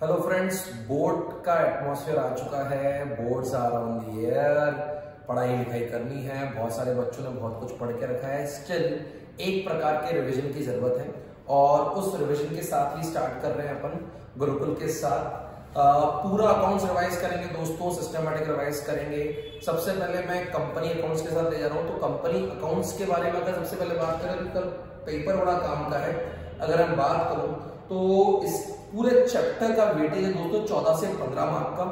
Hello friends, board का atmosphere आ चुका है। Boards are on the air. पढ़ाई लिखाई करनी है। बहुत सारे बच्चों ने बहुत कुछ पढ़ के रखा है। स्टिल एक प्रकार के रिवीजन की जरूरत है और उस रिवीजन के साथ ही स्टार्ट कर रहे हैं अपन गुरुकुल के साथ। पूरा अकाउंट्स रिवाइज करेंगे दोस्तों, सिस्टमैटिक रिवाइज करेंगे। सबसे पहले मैं कंपनी अकाउंट्स के साथ ले जा रहा हूँ। तो कंपनी अकाउंट्स के बारे में अगर सबसे पहले बात करें, कल पेपर बड़ा काम का है। अगर हम बात करूं तो इस पूरे चैप्टर का वेटेज है दोस्तों 14 से 15 मार्क का।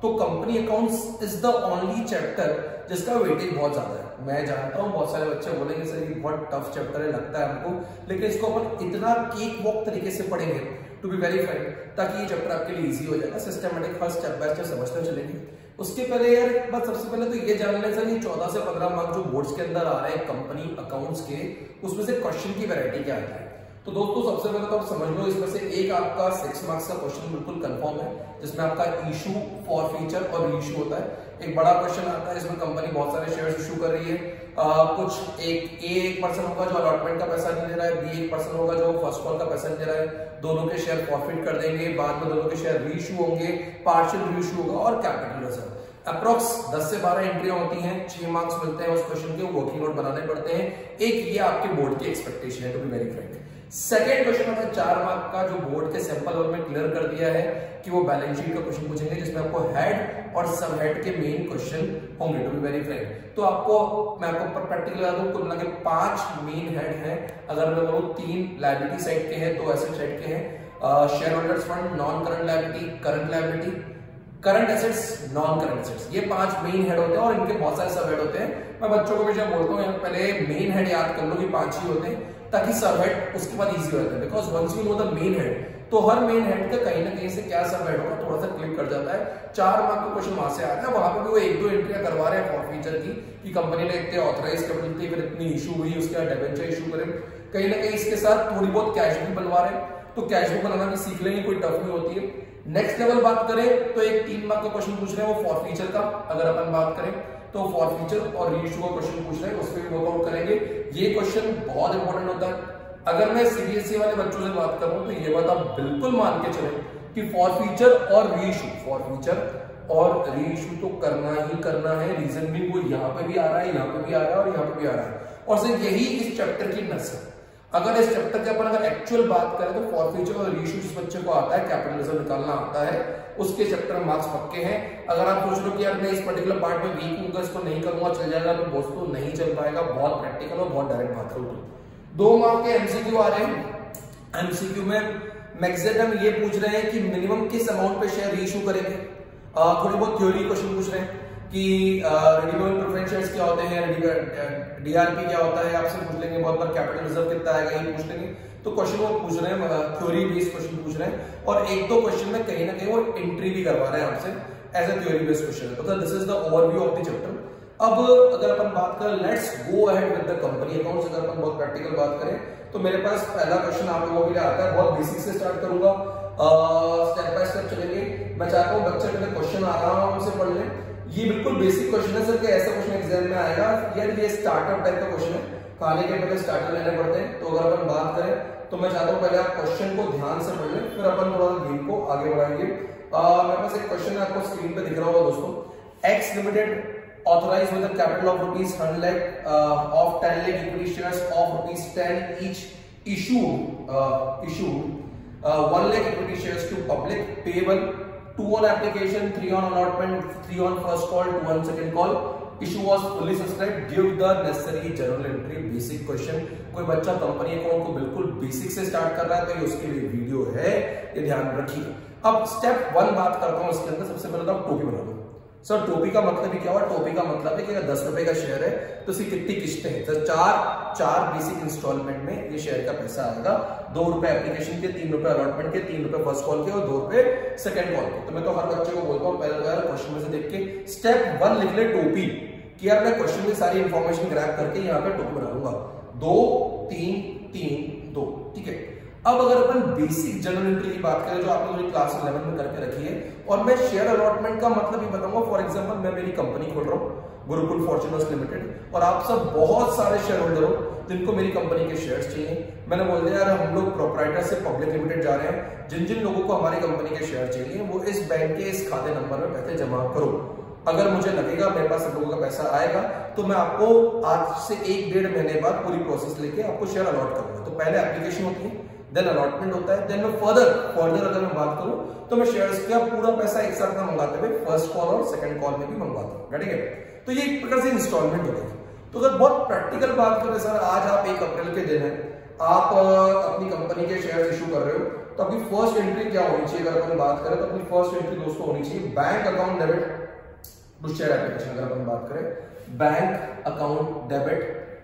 तो company accounts is the only chapter जिसका वेटेज बहुत ज्यादा है। मैं जानता हूं बहुत सारे बच्चे बोलेंगे सर ये बहुत टफ चैप्टर है, लगता है हमको, लेकिन इसको अपन इतना केक वॉक तरीके से पढ़ेंगे टू बी वेरी फ्रैंक, ताकि ये चैप्टर आपके लिए इजी हो जाएगा। Systematic first step by step समझते चलेंगे। उसके पहले यार एक बात, सबसे पहले तो ये जान लें सर, ये 14 से 15 मार्क जो बोर्ड्स के अंदर आ रहे हैं कंपनी अकाउंट्स के, उसमें से क्वेश्चन की वैरायटी क्या आता है। तो दोस्तों सबसे पहले तो आप समझ लो, इसमें से एक आपका 6 मार्क्स का क्वेश्चन बिल्कुल कंफर्म है, जिसमें आपका इशू, फॉर फीचर और रीइशू होता है। एक बड़ा क्वेश्चन आता है, इसमें कंपनी बहुत सारे शेयर्स इशू कर रही है। कुछ एक पर्सन होगा जो अलॉटमेंट का पैसा नहीं दे रहा है, बी एक पर्सन होगा जो फर्स्ट कॉल का पैसा नहीं दे रहा है। दोनों के शेयर फॉरफिट कर देंगे, बाद में दोनों के शेयर रीइशू होंगे, पार्शियल रीइशू होगा और कैपिटल रिजर्व। अप्रोक्स 10 से 12 एंट्रियां होती हैं, 6 मार्क्स मिलते हैं उस क्वेश्चन के, वर्किंग नोट बनाने पड़ते हैं। एक ये आपके बोर्ड की एक्सपेक्टेशन है, to be very frank. Second question आता है 4 मार्क का, जो बोर्ड के सैंपल वन में क्लियर कर दिया है कि वो बैलेंस शीट का क्वेश्चन पूछेंगे, जिसमें आपको हेड और सब हेड के मेन क्वेश्चन होंगे, टू बी वेरी फ्रैंक। तो मैं आपको प्रैक्टिकल बता दूं, कुल मिला के 5 मेन हेड हैं। अगर मैं बोलूं 3 लायबिलिटी साइड के हैं, 2 एसेट साइड के हैं। Share holders fund, non current liability, current liability, current assets, non current assets, ये 5 मेन हेड होते हैं और इनके बहुत सारे सब हेड होते हैं। मैं बच्चों को हमेशा बोलता हूँ पहले मेन हेड याद कर लो कि 5 ही होते हैं, ताकि सब हेड उसके बाद इजी हो जाता है। Because once you know the main head, तो हर मेन हेड का कहीं ना कहीं से क्या सब हेड होगा थोड़ा सा क्लिक कर जाता है। 4 मार्क का क्वेश्चन वहां से आता है। वहां पे भी वो 1-2 एंट्रियां करवा रहे हैं फॉर फीचर की, कि कंपनी ने इतने ऑथराइज कैपिटल थी, फिर इतनी इशू हुई, उसके बाद डिबेंचर इशू करें। कहीं ना कहीं इसके साथ थोड़ी बहुत कैश भी बनवा रहे हैं, तो कैश बुक बनाना भी सीख लेंगे, कोई टफ नहीं होती है। नेक्स्ट लेवल बात करें तो एक 3 मार्क का क्वेश्चन पूछ रहे हैं, वो फॉर फीचर का। अगर अपन बात करें तो फॉर फीचर और रीइशू का क्वेश्चन पूछ रहे हैं, उस पर भी वर्कआउट करेंगे। ये क्वेश्चन बहुत इंपॉर्टेंट होता है। अगर मैं सीबीएसई वाले बच्चों से बात करूं तो ये बात आप बिल्कुल मान के चलें कि फॉर फीचर और रीइशू, फॉर फीचर और रीइशू तो करना ही करना है। रीजन भी वो यहाँ पे भी आ रहा है, यहाँ पे भी आ रहा है और यहाँ पे भी आ रहा है, और सिर्फ यही इस चैप्टर की नस है। अगर इस चैप्टर के अपन अगर एक्चुअल बात करें तो फॉर फीचर और रीइशू जिस बच्चे को आता है, कैपिटल रिजर्व निकालना आता है, उसके चैप्टर में मार्क्स पक्के हैं। अगर आप सोच लो कि यार मैं इस पर्टिकुलर पार्ट में वीक हूं, इसको नहीं करूंगा चल जाएगा, तो दोस्तों नहीं चल पाएगा। बहुत प्रैक्टिकल और बहुत डायरेक्ट बात करूं तो 2 मार्क के एमसीक्यू आ रहे हैं। एमसीक्यू में मैक्सिमम ये पूछ रहे हैं कि मिनिमम किस अमाउंट पे शेयर रीइशू करेंगे। थोड़ी बहुत थ्योरी क्वेश्चन पूछ रहे हैं कि रिडीमेबल प्रेफरेंस शेयर्स क्या होते हैं, डीआरपी क्या होता है, आपसे पूछ लेंगे। बहुत बार कैपिटल रिजर्व कितना आएगा ये पूछ लेंगे। तो क्वेश्चन वो पूछ रहे हैं, थ्योरी बेस्ड क्वेश्चन पूछ रहे हैं, और 1-2 क्वेश्चन में कहीं ना कहीं वो एंट्री भी करवा रहे हैं आपसे as a theory based question. तो this is the overview of the chapter. अब अगर अपन बात करें, let's go ahead with the company accounts. अगर अपन बहुत प्रैक्टिकल बात करें तो मेरे पास पहला क्वेश्चन आप लोगों के लिए आता है। बहुत बेसिक से स्टार्ट करूंगा, स्टेप बाय स्टेप चलेंगे। मैं चाहता हूं बच्चे पहले क्वेश्चन आराम से पढ़ लें। ये बिल्कुल बेसिक क्वेश्चन है सर, कि ऐसा क्वेश्चन एग्जाम में आएगा यार, ये स्टार्टअप टाइप का क्वेश्चन है, खाने के पहले स्टार्टर लेने पड़ते हैं। तो अगर अपन बात करें तो मैं चाहता हूं पहले आप क्वेश्चन को ध्यान से पढ़ लें, फिर अपन थोड़ा गेम को आगे बढ़ाएंगे। मेरे पास एक क्वेश्चन है, आपको स्क्रीन पे दिख रहा होगा दोस्तों। X limited authorized with a capital of rupees 100 lakh of 10 lakh equity shares of rupees 10 each issued 1 lakh equity shares to public, payable 2 on application, 3 on allotment, 3 on first call, 2 on second call. Issue was fully subscribed. Give the necessary journal entry. Basic question. कोई बच्चा company account को बिल्कुल basic से start कर रहा है तो ये उसके लिए वीडियो है, ये ध्यान रखिएगा। अब स्टेप 1 बात करता हूं इसके अंदर। सबसे पहले तो आप टोपी बना दो। सर टोपी का मतलब ही क्या हुआ? टोपी का मतलब है कि अगर 10 रुपए का शेयर है तो इसकी कितनी किस्तें हैं? तो 4 बेसिक इंस्टॉलमेंट में ये शेयर का पैसा आएगा। 2 रुपए एप्लीकेशन के, 3 रुपए अलॉटमेंट के, 3 रुपए फर्स्ट कॉल के और 2 रुपए सेकंड कॉल के। तो मैं तो हर बच्चे को बोलता हूँ पहले क्वेश्चन में से देख के स्टेप 1 लिख ले टोपी, कि यार मैं क्वेश्चन में सारी इंफॉर्मेशन ग्रैब करके यहाँ पे टोपी बना लूंगा। 2 3 3 2, ठीक है। अब अगर अपन बेसिक जनरल एंट्री की बात करें जो आपने मुझे क्लास 11 में करके रखी है, और मैं शेयर अलॉटमेंट का मतलब ये बताऊंगा। फॉर एग्जांपल मैं मेरी कंपनी खोल रहा हूँ गुरुकुल फॉर्च्यूनर्स लिमिटेड, और आप सब बहुत सारे शेयर होल्डर हो जिनको मेरी कंपनी के शेयर्स चाहिए। मैंने बोल दिया यार हम लोग प्रोप्राइटर से पब्लिक लिमिटेड जा रहे हैं, जिन जिन लोगों को हमारी कंपनी के शेयर चाहिए वो इस बैंक के इस खाते नंबर में पैसे जमा करो। अगर मुझे लगेगा मेरे पास सब लोगों का पैसा आएगा तो मैं आपको आज से 1-1.5 महीने बाद पूरी प्रोसेस लेके आपको शेयर अलॉट करूंगा। तो पहले एप्लीकेशन होती है, देन अलॉटमेंट होता है, देन मैं फर्दर अगर मैं बात करूं तो मैं शेयर्स का पूरा पैसा एक साथ में मंगाते हुए फर्स्ट कॉल और सेकंड कॉल में भी मंगवाता हूं। ठीक है, तो ये एक प्रकार से इंस्टॉलमेंट हो गई। तो अगर बहुत प्रैक्टिकल बात करें सर, आज आप 1 अप्रैल के दिन है, आप अपनी कंपनी के शेयर इशू कर रहे हो, तो अपनी फर्स्ट एंट्री क्या होनी चाहिए? अगर अपन बात करें तो अपनी फर्स्ट एंट्री दोस्तों होनी चाहिए bank account debit to share application. अगर अपन बात करें bank account debit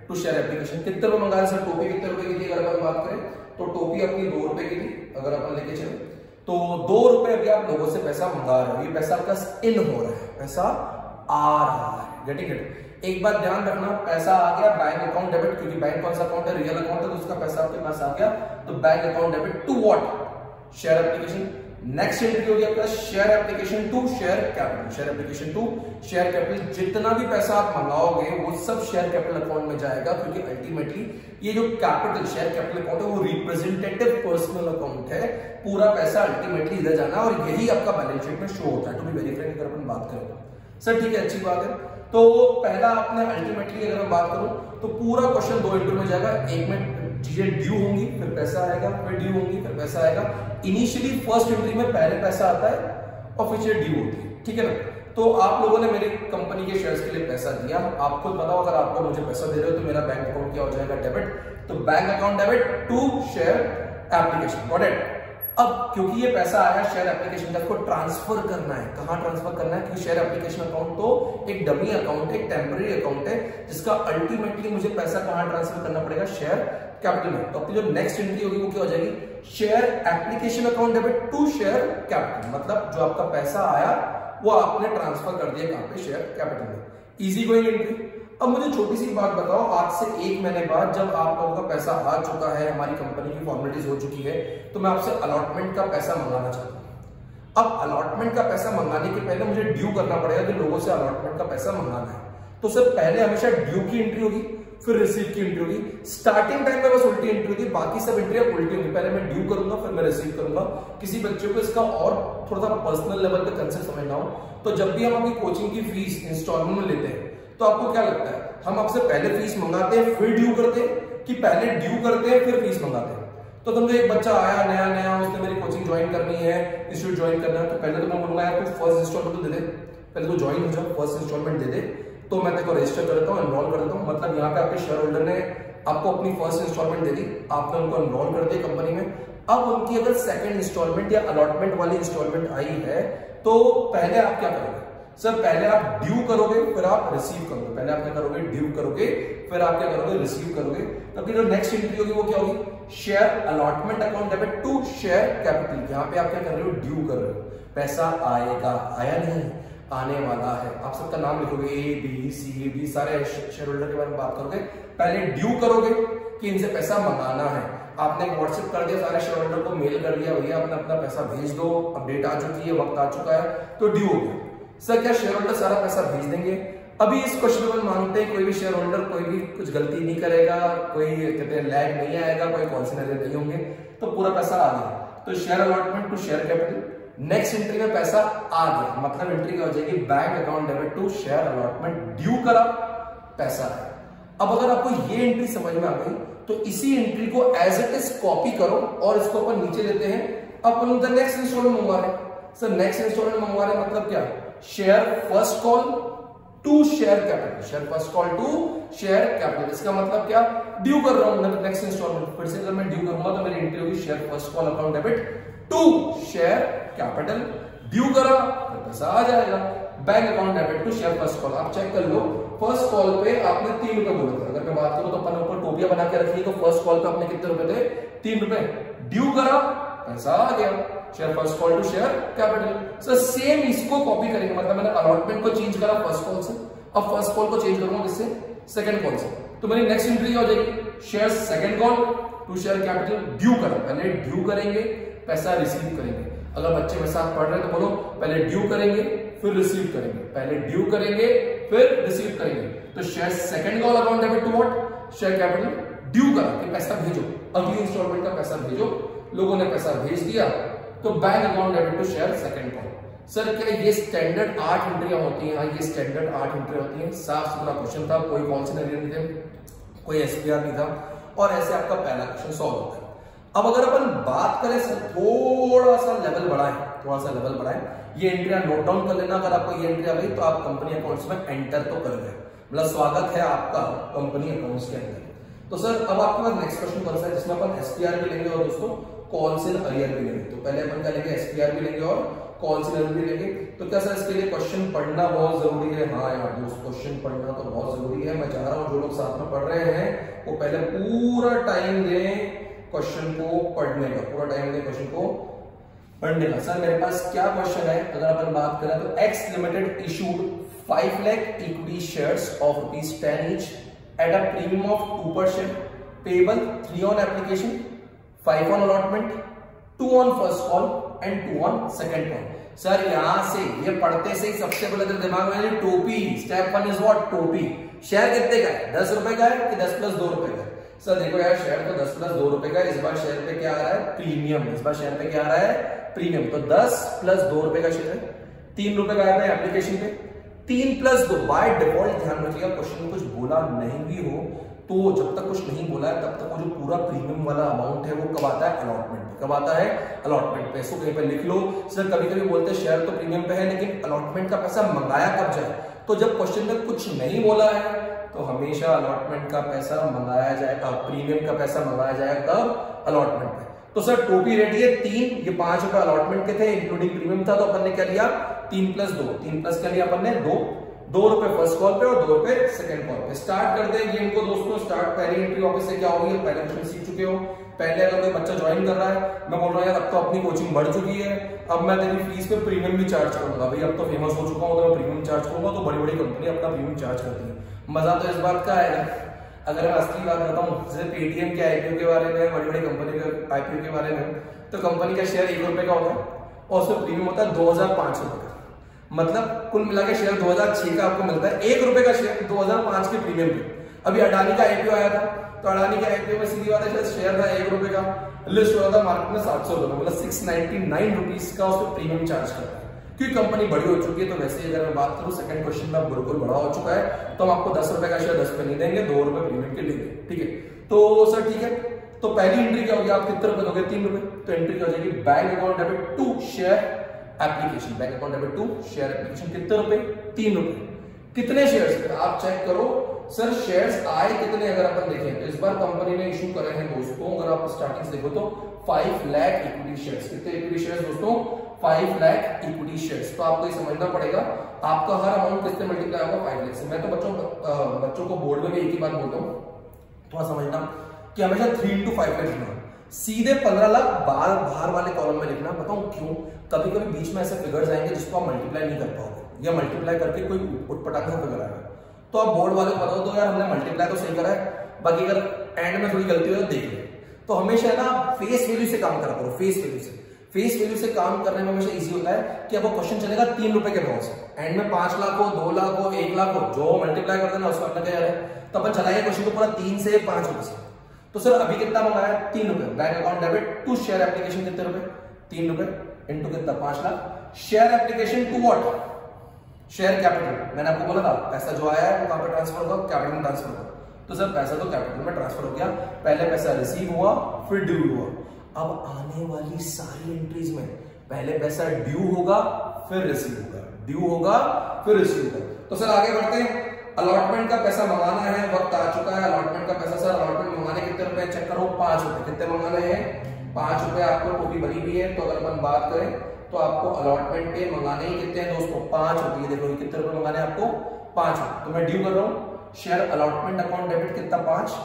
to share application, कितने रुपए मंगाए सर? टोपी कितने रुपए की थी? अगर अपन बात करें तो टोपी अपनी 2 रुपए की थी। अगर अपन लेके चले तो 2 रुपए अभी आप लोगों से पैसा मंगा रहे हो, ये पैसा आपका इन हो रहा है, पैसा आ रहा है। Getting it? एक बात ध्यान रखना, पैसा आ गया बैंक अकाउंट डेबिट, क्योंकि बैंक कौन सा अकाउंट है? रियल अकाउंट है, तो उसका पैसा आपके पास आ गया। तो bank account debit to what? Share application. Next entry होगी आपका share application to share capital. Share application to share capital, जितना भी पैसा आप मंगाओगे वो सब शेयर कैपिटल अकाउंट में जाएगा, क्योंकि अल्टीमेटली ये जो कैपिटल शेयर कैपिटल अकाउंट है वो रिप्रेजेंटेटिव पर्सनल अकाउंट है। पूरा पैसा अल्टीमेटली इधर जाना, और यही आपका बैलेंस शीट में शो होता है। टू बी वेरी फ्रैंक, अगर अपन बात करें सर, ठीक है, अच्छी बात है। तो पहला आपने अल्टीमेटली अगर मैं बात करूं तो पूरा क्वेश्चन 2 एंट्री में जाएगा। एक में चीजें ड्यू होंगी, फिर पैसा आएगा, फिर ड्यू होंगी, फिर पैसा आएगा। इनिशियली फर्स्ट एंट्री में पहले पैसा आता है और फिर चीजें ड्यू होती है। ठीक है ना? तो आप लोगों ने मेरी कंपनी के शेयर्स के लिए पैसा दिया, आपको बताओ अगर आप लोग मुझे पैसा दे रहे हो तो मेरा बैंक अकाउंट क्या हो जाएगा? डेबिट। तो bank account debit to share application. Got it? अब क्योंकि ये पैसा आया शेयर एप्लीकेशन का, आपको ट्रांसफर करना है। कहां ट्रांसफर करना है? क्योंकि शेयर एप्लीकेशन अकाउंट तो एक डमी अकाउंट है, एक टेम्पररी अकाउंट है, जिसका अल्टीमेटली मुझे पैसा कहां ट्रांसफर करना पड़ेगा? शेयर कैपिटल में। तो अपनी जो नेक्स्ट एंट्री होगी वो क्या हो जाएगी? Share application account debit to share capital. मतलब जो आपका पैसा आया वो आपने ट्रांसफर कर दिया कहां पे? शेयर कैपिटल में। Easy going entry. अब मुझे छोटी सी बात बताओ, आज से 1 महीने बाद जब आप लोगों का पैसा आ चुका है, हमारी कंपनी की फॉर्मेलिटीज हो चुकी है, तो मैं आपसे अलॉटमेंट का पैसा मंगाना चाहता हूं। अब अलॉटमेंट का पैसा मंगाने के पहले मुझे ड्यू करना पड़ेगा कि लोगों से अलॉटमेंट का पैसा मंगाना है। तो सर पहले हमेशा ड्यू की एंट्री होगी, फिर रिसीव की एंट्री होगी। स्टार्टिंग टाइम में बस उल्टी एंट्री होगी, बाकी सब एंट्रियां उल्टी होंगी। पहले मैं ड्यू करूंगा, फिर मैं रिसीव करूंगा। किसी बच्चे को इसका और थोड़ा सा पर्सनल लेवल पे कंसेप्ट समझना हो तो जब भी हम अपनी कोचिंग की फीस इंस्टॉलमेंट में लेते हैं तो आपको क्या लगता है? हम आपसे पहले फीस मंगाते हैं फिर ड्यू करते हैं, कि पहले ड्यू करते हैं फिर फीस मंगाते हैं? तो समझो एक बच्चा आया नया, उसने मेरी कोचिंग ज्वाइन करनी है, इंस्टीट्यूट ज्वाइन करना है, तो पहले तो मैं बोलूंगा यार तू फर्स्ट इंस्टॉलमेंट दे दे, पहले तो ज्वाइन हो जाओ, फर्स्ट इंस्टॉलमेंट दे दे, तो मैं तेरे को रजिस्टर कर देता हूँ, एनरोल कर देता हूँ। मतलब यहाँ पे आपके शेयर होल्डर ने आपको अपनी फर्स्ट इंस्टॉलमेंट दे दी, आपने उनको एनरोल कर दिया कंपनी में। अब उनकी अगर सेकंड इंस्टॉलमेंट या अलॉटमेंट वाली इंस्टॉलमेंट आई है तो पहले आप क्या करोगे? सर पहले आप ड्यू करोगे फिर आप रिसीव करोगे। पहले आप क्या करोगे? ड्यू करोगे, फिर आप क्या करोगे? रिसीव करोगे। तो जो नेक्स्ट एंट्री होगी वो क्या होगी? Share allotment account debit to share capital. यहाँ पे आप क्या कर रहे हो? ड्यू कर रहे हो। पैसा आएगा, आया नहीं, आने वाला है। आप सबका नाम लिखोगे, ए बी सी डी, सारे शेयर होल्डर के बारे में बात करोगे। पहले ड्यू करोगे कि इनसे पैसा मंगाना है, आपने व्हाट्सएप कर दिया, सारे शेयर होल्डर को मेल कर दिया, भैया अपना अपना पैसा भेज दो, अपडेट आ चुकी है, वक्त आ चुका है, तो ड्यू हो गया। सर क्या शेयर होल्डर सारा पैसा भेज देंगे? अभी इस क्वेश्चन में मानते हैं कोई भी शेयर होल्डर कोई भी कुछ गलती नहीं करेगा, कोई कहते हैं लैग नहीं आएगा, कोई कॉन्सिनरी नहीं होंगे, तो पूरा पैसा आ गया। तो share allotment to share capital, next entry में पैसा आ गया, मतलब एंट्री क्या हो जाएगी? Bank account debit to share allotment, due करा, पैसा है। अब अगर आपको ये एंट्री समझ में आ गई तो इसी एंट्री को एज इट इज कॉपी करो और इसको अपन नीचे लेते हैं। अपन द नेक्स्ट इंस्टॉलमेंट मंगवा रहे हैं। सर नेक्स्ट इंस्टॉलमेंट मंगवा रहे हैं मतलब क्या? Share first call to share capital, share first call to share capital. इसका मतलब क्या? ड्यू कर रहा हूं नेक्स्ट इंस्टॉलमेंट। फिर से अगर मैं ड्यू करूंगा तो मेरी एंट्री होगी share first call account debit to share capital. Due करा तो पैसा आ जाएगा। Bank account debit to share first call. आप चेक कर लो, फर्स्ट कॉल पे आपने 3 रुपए बोले थे। अगर मैं बात करूं तो अपन ऊपर टोपिया बना के रखी है, तो फर्स्ट कॉल पे आपने कितने रुपए थे? 3 रुपए। ड्यू करा, पैसा आ गया। Share first call to share capital. Sir same इसको कॉपी करेंगे, मतलब मैंने अलॉटमेंट को चेंज करा फर्स्ट कॉल से, अब फर्स्ट कॉल को चेंज करूंगा किससे? सेकंड कॉल से। तो मेरी नेक्स्ट एंट्री हो जाएगी share second call to share capital due करा, पहले ड्यू करेंगे पैसा रिसीव करेंगे। अगर बच्चे मेरे साथ पढ़ रहे हैं तो बोलो पहले ड्यू करेंगे फिर रिसीव करेंगे, पहले ड्यू करेंगे फिर रिसीव करेंगे। तो share second call account debit to what, share capital due करा कि पैसा भेजो, अगली इंस्टॉलमेंट का पैसा भेजो, लोगों ने पैसा भेज दिया तो bank account debit to share second call. Sir क्या ये स्टैंडर्ड 8 एंट्रियां होती हैं? हाँ ये स्टैंडर्ड 8 एंट्री होती हैं। साफ सुथरा क्वेश्चन था, कोई कॉल सिनेरियो नहीं थे, कोई एसपीआर नहीं था और ऐसे आपका पहला क्वेश्चन सॉल्व होता है। अब अगर अपन बात करें सर थोड़ा सा लेवल बढ़ाएं, थोड़ा सा लेवल बढ़ाएं, ये एंट्रियां नोट डाउन कर लेना। अगर आपको ये एंट्री आ गई तो आप कंपनी अकाउंट्स में एंटर तो कर गए, मतलब स्वागत है आपका कंपनी अकाउंट्स के अंदर। तो सर अब आपके पास नेक्स्ट क्वेश्चन कौन सा है जिसमें अपन एसपीआर भी लेंगे और दोस्तों कॉल सेल अरियर भी लेंगे। तो पहले अपन क्या लेंगे, एसपीआर भी लेंगे और कॉल सेल भी लेंगे। तो क्या सर इसके लिए क्वेश्चन पढ़ना बहुत जरूरी है? हाँ यार दोस्त क्वेश्चन पढ़ना तो बहुत जरूरी है। मैं चाह रहा हूँ जो लोग साथ में पढ़ रहे हैं वो पहले पूरा टाइम दें क्वेश्चन को पढ़ने का, पूरा टाइम दें क्वेश्चन को पढ़ने का। सर मेरे पास क्या क्वेश्चन है, अगर अपन बात करें तो x limited issued 5 lakh equity shares of ₹10 each at a premium of 2% payable 3 on application, 5 on allotment, 2 on first call and 2 on second call। Sir यहां से ये पढ़ते से ही सबसे पहले तो दिमाग में टोपी, स्टेप 1 इज व्हाट, टोपी। शेयर कितने का है, 10 रुपए का है कि 10 + 2 रुपए का है? सर देखो यार शेयर तो 10 + 2 रुपए का है, इस बार शेयर पे क्या आ रहा है, प्रीमियम। इस बार शेयर पे क्या आ रहा है, प्रीमियम। तो 10 + 2 रुपए का शेयर है, 3 रुपए का है एप्लीकेशन पे, 3 + 2 बाय डिफॉल्ट। ध्यान रखिएगा क्वेश्चन में कुछ बोला नहीं भी हो तो जब तक कुछ नहीं बोला है तब तक वो जो पूरा प्रीमियम वाला अमाउंट है वो कब आता है, अलॉटमेंट पे। कब आता है, अलॉटमेंट पे। इसको कहीं पे लिख लो। सर कभी कभी बोलते हैं शेयर तो प्रीमियम पे है लेकिन अलॉटमेंट का पैसा मंगाया कब जाए, तो जब क्वेश्चन में कुछ नहीं बोला है तो हमेशा अलॉटमेंट का पैसा मंगाया जाएगा, प्रीमियम का पैसा मंगाया जाएगा कब, अलॉटमेंट पे। तो सर टोपी रेट ये 3, ये 5 रुपए अलॉटमेंट के थे इंक्लूडिंग प्रीमियम था, तो अपन ने क्या लिया 3 + 2, 3 प्लस क्या लिया अपन ने 2 रुपए फर्स्ट कॉल पे और 2 रुपए सेकंड कॉल पे। स्टार्ट करते हैं गेम को दोस्तों। स्टार्ट पहली एंट्री वापस से क्या होगी, पहले क्वेश्चन सीख चुके हो। पहले अगर कोई बच्चा ज्वाइन कर रहा है, मैं बोल रहा हूँ यार अब तो अपनी कोचिंग बढ़ चुकी है, अब मैं तेरी फीस पे प्रीमियम भी चार्ज करूंगा। भाई अब तो फेमस हो चुका हूँ तो मैं प्रीमियम चार्ज करूंगा, तो बड़ी बड़ी कंपनी अपना प्रीमियम चार्ज करती है। मजा तो इस बात का आएगा। अगर मैं असली बात बताऊं जैसे पेटीएम के आईपीओ के बारे में, बड़ी बड़ी कंपनी के आईपीओ के बारे में, तो कंपनी का शेयर 1 रुपए का होता है और उसमें प्रीमियम होता है 2500 रुपए का। मतलब कुल मिला के शेयर 2006 का आपको मिलता है, 1 रुपए का शेयर 2005 के प्रीमियम पे। अभी अडानी का आईपीओ आया था तो अडानी के आईपीओ में सीधी बात है शेयर था 1 रुपए का, लिस्ट हुआ था मार्केट में 700 रुपए, मतलब 699 रुपीज का उसमें प्रीमियम चार्ज करता है क्योंकि कंपनी बड़ी हो चुकी है। तो वैसे ही अगर मैं बात करूं सेकंड क्वेश्चन में बिल्कुल बड़ा हो चुका है तो हम आपको 10 रुपए का शेयर 10 रुपए नहीं देंगे, 2 रुपए प्रीमियम के लेंगे। ठीक है तो सर ठीक है, तो पहली एंट्री क्या होगी, आप कितने रुपए दोगे, 3 रुपए। तो एंट्री क्या हो जाएगी, bank account debit to share application, bank account debit to share application, कितने रुपए, 3 रुपए। कितने शेयर्स आप चेक करो। सर शेयर्स आए कितने, अगर अपन देखें तो इस बार कंपनी ने इशू करे हैं दोस्तों, अगर आप स्टार्टिंग से देखो तो 5 लाख इक्विटी शेयर्स। कितने इक्विटी शेयर्स दोस्तों, 5 लाख इक्विटी शेयर्स। तो आपको ये समझना पड़ेगा आपका हर अमाउंट किससे मल्टीप्लाई होगा, 5 लाख से। मैं तो बच्चों को बोर्ड में भी एक ही बात बोलता हूँ, थोड़ा समझना कि हमेशा 3 into 5 लाख लिखना, सीधे 15 लाख बाहर वाले कॉलम में लिखना। बताऊं क्यों, कभी कभी बीच में ऐसे फिगर्स आएंगे जिसको आप मल्टीप्लाई नहीं कर पाओगे या मल्टीप्लाई करके कोई उठपटांग का फिगर आएगा, तो आप बोर्ड वाले को बताओ तो यार हमने मल्टीप्लाई तो सही करा है, बाकी अगर एंड में थोड़ी गलती हो तो देख ले। तो हमेशा ना फेस वैल्यू से काम करा करो, फेस वैल्यू से काम करने में हमेशा इजी होता है कि आपको क्वेश्चन चलेगा 3 रुपए के भाव से, एंड में 5 लाख हो, 2 लाख हो, 1 लाख हो, जो मल्टीप्लाई कर देना उसका अपना क्या है। तो अपन चलाइए क्वेश्चन को पूरा 3 से 5 रुपए से। तो सर अभी कितना मंगाया, 3 रुपए। Bank account debit to share application कितने रुपए, 3 रुपए इंटू कितना, 5 lakh. Share application to what, share capital. मैंने आपको बोला था पैसा जो आया है वो कहां पे ट्रांसफर होगा, कैपिटल में ट्रांसफर होगा। तो सर पैसा तो कैपिटल में ट्रांसफर हो गया, पहले पैसा रिसीव हुआ फिर ड्यू हुआ। अब आने वाली सारी एंट्रीज में पहले पैसा ड्यू होगा फिर रिसीव होगा, ड्यू होगा फिर रिसीव होगा। तो सर आगे बढ़ते हैं, अलॉटमेंट का पैसा मंगाना है, वक्त आ चुका है अलॉटमेंट का पैसा। सर अलॉटमेंट मंगाने कितने रुपए चेक करो, 5 रुपए। कितने मंगाने हैं, 5 रुपए। आपको टोपी बनी हुई है, तो अगर अपन बात करें तो आपको अलॉटमेंट पे मंगाने ही कितने हैं दोस्तों, 5 रुपए। देखो कितने रुपए मंगाने आपको, 5 रुपए। तो मैं ड्यू कर रहा हूं, शेयर अलॉटमेंट अकाउंट डेबिट कितना, 5।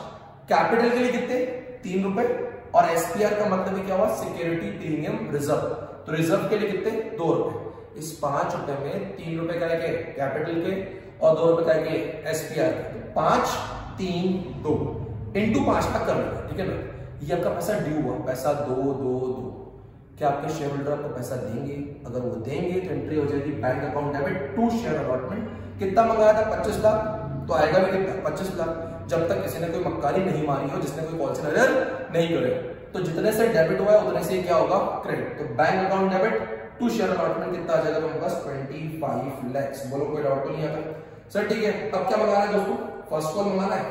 कैपिटल के लिए कितने, 3 रुपए। और एसपीआर का मतलब क्या हुआ, सिक्योरिटी प्रीमियम रिजर्व। तो रिजर्व के लिए कितने, 2 रुपए। इस 5 रुपए में 3 रुपए का है कैपिटल के और 2 रुपए का है एसपीआर के। 5 3 2 इंटू 5 तक कर लेगा, ठीक है ना। ये आपका पैसा ड्यू हुआ, पैसा दो दो दो, क्या आपके शेयर होल्डर आपको पैसा देंगे? अगर वो देंगे तो एंट्री हो जाएगी bank account debit to share allotment. कितना मंगाया था? 25 लाख, तो आएगा भी कितना? 25 लाख। जब तक किसी ने कोई मक्कारी नहीं मारी हो, जिसने कोई कॉल एरर नहीं करे, तो जितने से डेबिट हुआ है उतने से क्या होगा? क्रेडिट। तो bank account debit to share allotment कितना आ जाएगा मेरे पास? 25 लाख। बोलो कोई डाउट तो नहीं आता? सर ठीक है, अब क्या मंगाना है दोस्तों? फर्स्ट कॉल मंगाना है।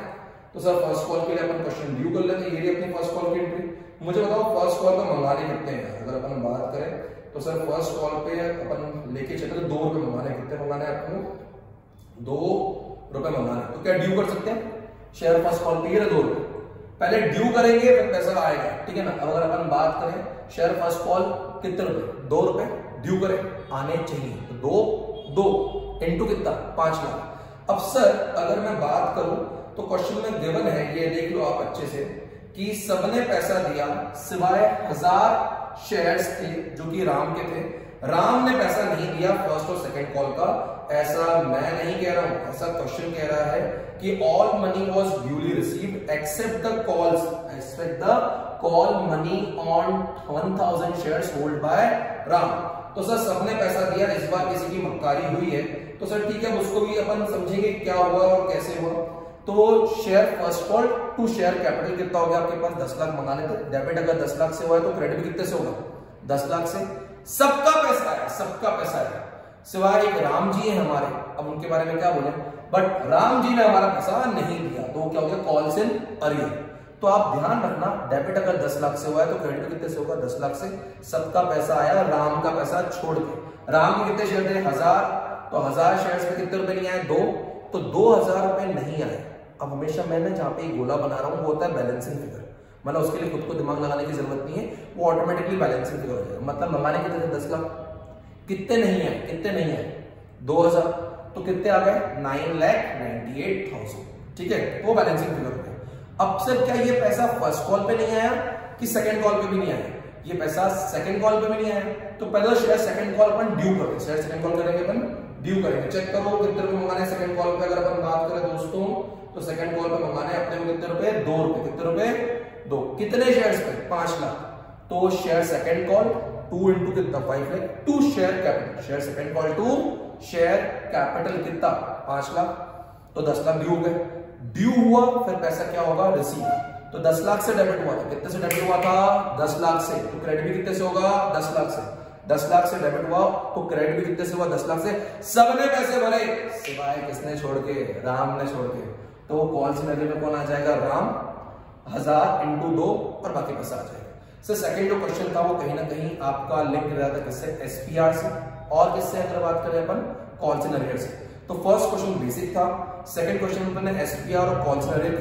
तो सर फर्स्ट कॉल के लिए अपन क्वेश्चन ड्यू कर लेते हैं। ये अपनी फर्स्ट कॉल की एंट्री। मुझे बताओ फर्स्ट कॉल पे मंगाने कितने हैं? अगर अपन बात करें तो सर फर्स्ट कॉल पे अपन लेके चलते हैं 2 रुपए मंगाने। कितने मंगाने हैं आपको? 2 रुपए मंगाने। तो क्या ड्यू कर सकते हैं? शेयर फर्स्ट कॉल पे 2 रुपए पहले ड्यू करेंगे, फिर पैसा आएगा, ठीक है ना। अब अगर अपन बात करें शेयर फर्स्ट कॉल कितने रुपए? 2 रुपए ड्यू करें, आने चाहिए। तो 2 इंटू कितना? 5 लाख। अब सर अगर मैं बात करूं तो क्वेश्चन में गिवन है, ये देख लो आप अच्छे से, कि सबने पैसा दिया सिवाय 1000 शेयर्स थे जो कि राम के थे। राम ने पैसा नहीं दिया फर्स्ट और सेकंड कॉल का। ऐसा मैं नहीं कह रहा हूं, ऐसा क्वेश्चन कह रहा है कि all money was duly received accept the call money on 1000 shares hold by Ram. तो सर सबने पैसा दिया, इस बार किसी की मक्कारी हुई है, तो सर ठीक है, उसको भी अपन समझेंगे क्या हुआ और कैसे हुआ। तो share first call to share capital कितना हो गया आपके पास? 10 लाख मंगाने थे। डेबिट अगर 10 लाख से हुआ है तो क्रेडिट कितने से होगा? 10 लाख से। सबका पैसा है, सबका पैसा है, सिवाय एक राम जी है हमारे। अब उनके बारे में क्या बोले, बट राम जी ने हमारा पैसा नहीं दिया, तो क्या हो गया? Calls in arrear. तो आप ध्यान रखना, डेबिट अगर 10 लाख से हुआ है तो क्रेडिट कितने से होगा? 10 लाख से। सबका पैसा आया, राम का पैसा छोड़ के। राम के कितने शेयर थे? 1000, तो 1000 शेयर में कितने रुपए नहीं आए? 2, तो 2000 रुपए नहीं आए। अब हमेशा मैं जहां पे गोला बना रहा हूं वो होता है बैलेंसिंग फिगर, मतलब उसके लिए खुद को दिमाग लगाने की जरूरत नहीं है, वो ऑटोमेटिकली बैलेंसिंग फिगर हो जाएगा। मतलब मंगाने कितने थे? 10 लाख। कितने नहीं है? कितने नहीं है? 2000, तो कितने आ गए? 9,98,000, ठीक है, वो बैलेंसिंग फिगर हो गया। अब सर क्या ये पैसा फर्स्ट कॉल पे नहीं आया कि सेकंड कॉल पे भी नहीं आया? ये पैसा सेकंड कॉल पे भी नहीं आया, तो पहले शेयर सेकंड कॉल अपन ड्यू करेंगे। शेयर सेकंड कॉल करेंगे अपन ड्यू करेंगे। चेक करो कितने रुपए मंगाने सेकंड कॉल पे। अगर अपन बात करें दोस्तों तो सेकंड कॉल पे मंगाने अपने को कितने रुपए? 2 रुपए। कितने रुपए? 2। कितने शेयर्स पे? 5 लाख। तो शेयर सेकंड कॉल 2 इंटू कितना? 5 lakh to share capital. Share second call to share capital कितना? 5 लाख। तो 10 लाख ड्यू हो गए। ड्यू हुआ, फिर पैसा क्या होगा? रिसीव। तो 10 लाख से डेबिट हुआ था, कितने से डेबिट हुआ था? 10 लाख से। तो क्रेडिट भी कितने से होगा? 10 लाख से। 10 लाख से डेबिट हुआ तो क्रेडिट भी कितने से हुआ? 10 लाख से। सबने पैसे भरे सिवाय किसने छोड़ के? राम ने छोड़ के। तो कॉल सिनेरियो में कौन आ जाएगा? राम। 1000 इंटू 2 और बाकी पैसा आ जाएगा। सर सेकंड जो क्वेश्चन था वो कहीं ना कहीं आपका लिंक रहा था किससे? एसपीआर से। और किससे अगर बात करें अपन? कॉल सिनेरियो से। तो फर्स्ट क्वेश्चन बेसिक था, सेकंड क्वेश्चन में अपने एसपीआर और कॉल सिनेरियो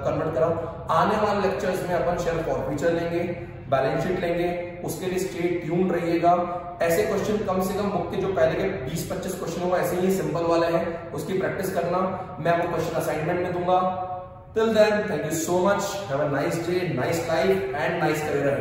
कन्वर्ट करा। आने वाले लेक्चर्स में अपन शेयर फॉरफीचर लेंगे, बैलेंस शीट लेंगे, उसके लिए स्टे ट्यून रहिएगा। ऐसे क्वेश्चन कम से कम बुक के जो पहले के 20-25 क्वेश्चन होगा ऐसे ही सिंपल वाले हैं, उसकी प्रैक्टिस करना। मैं आपको क्वेश्चन असाइनमेंट में दूंगा। Till then thank you so much, have a nice day, nice life and nice career.